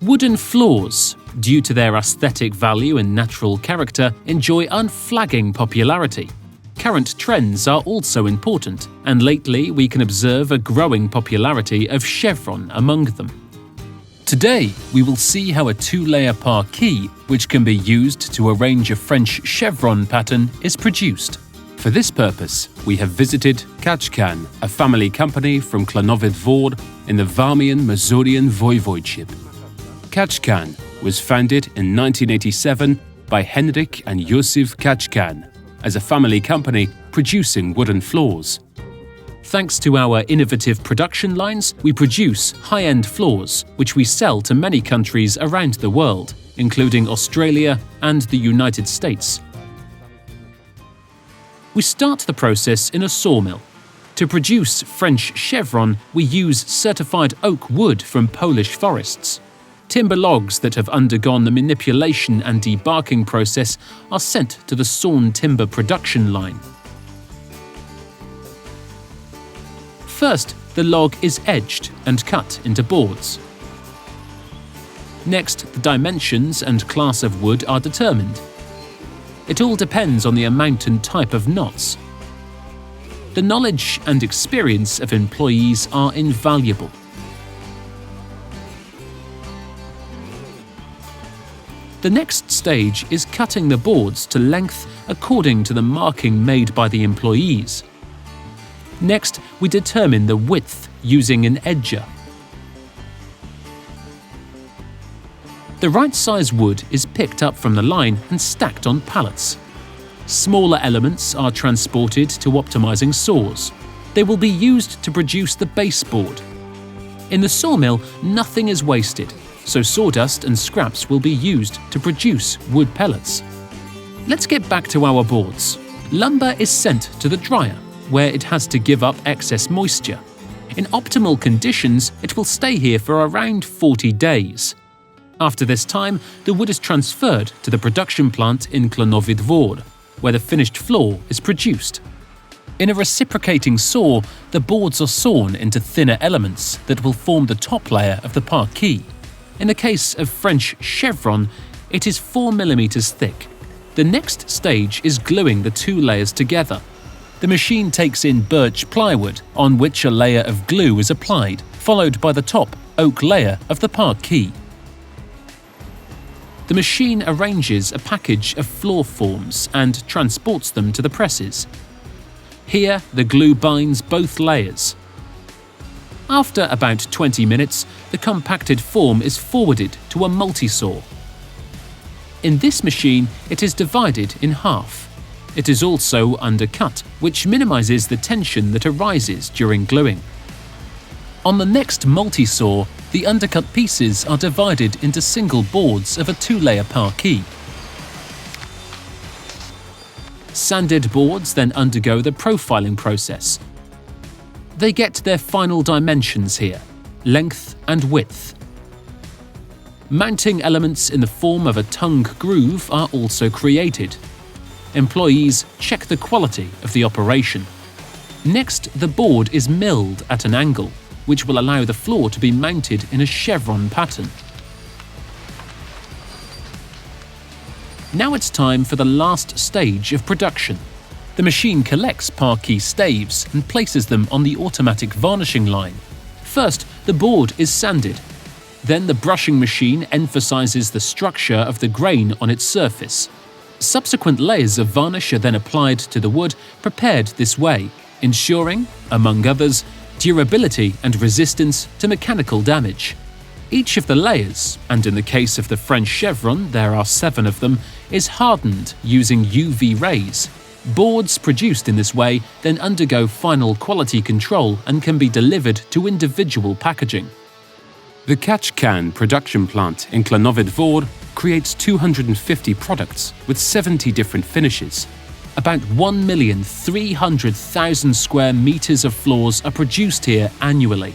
Wooden floors, due to their aesthetic value and natural character, enjoy unflagging popularity. Current trends are also important, and lately we can observe a growing popularity of chevron among them. Today, we will see how a two-layer parquet, which can be used to arrange a French chevron pattern, is produced. For this purpose, we have visited Kaczkan, a family company from Klonowy Dwór in the Warmian-Mazurian Voivodeship. Kaczkan was founded in 1987 by Henryk and Józef Kaczkan as a family company producing wooden floors. Thanks to our innovative production lines, we produce high-end floors, which we sell to many countries around the world, including Australia and the United States. We start the process in a sawmill. To produce French chevron, we use certified oak wood from Polish forests. Timber logs that have undergone the manipulation and debarking process are sent to the sawn timber production line. First, the log is edged and cut into boards. Next, the dimensions and class of wood are determined. It all depends on the amount and type of knots. The knowledge and experience of employees are invaluable. The next stage is cutting the boards to length according to the marking made by the employees. Next, we determine the width using an edger. The right size wood is picked up from the line and stacked on pallets. Smaller elements are transported to optimizing saws. They will be used to produce the baseboard. In the sawmill, nothing is wasted, so sawdust and scraps will be used to produce wood pellets. Let's get back to our boards. Lumber is sent to the dryer, where it has to give up excess moisture. In optimal conditions, it will stay here for around 40 days. After this time, the wood is transferred to the production plant in Klonowy Dwór, where the finished floor is produced. In a reciprocating saw, the boards are sawn into thinner elements that will form the top layer of the parquet. In the case of French chevron, it is 4 mm thick. The next stage is gluing the two layers together. The machine takes in birch plywood, on which a layer of glue is applied, followed by the top oak layer of the parquet. The machine arranges a package of floor forms and transports them to the presses. Here, the glue binds both layers. After about 20 minutes, the compacted form is forwarded to a multi-saw. In this machine, it is divided in half. It is also undercut, which minimizes the tension that arises during gluing. On the next multi-saw, the undercut pieces are divided into single boards of a two-layer parquet. Sanded boards then undergo the profiling process. They get their final dimensions here, length and width. Mounting elements in the form of a tongue groove are also created. Employees check the quality of the operation. Next, the board is milled at an angle, which will allow the floor to be mounted in a chevron pattern. Now it's time for the last stage of production. The machine collects parquet staves and places them on the automatic varnishing line. First, the board is sanded. Then the brushing machine emphasizes the structure of the grain on its surface. Subsequent layers of varnish are then applied to the wood prepared this way, ensuring, among others, durability and resistance to mechanical damage. Each of the layers, and in the case of the French chevron there are 7 of them, is hardened using UV rays. Boards produced in this way then undergo final quality control and can be delivered to individual packaging. The Kaczkan production plant in Klonowy Dwór creates 250 products with 70 different finishes. About 1,300,000 square meters of floors are produced here annually.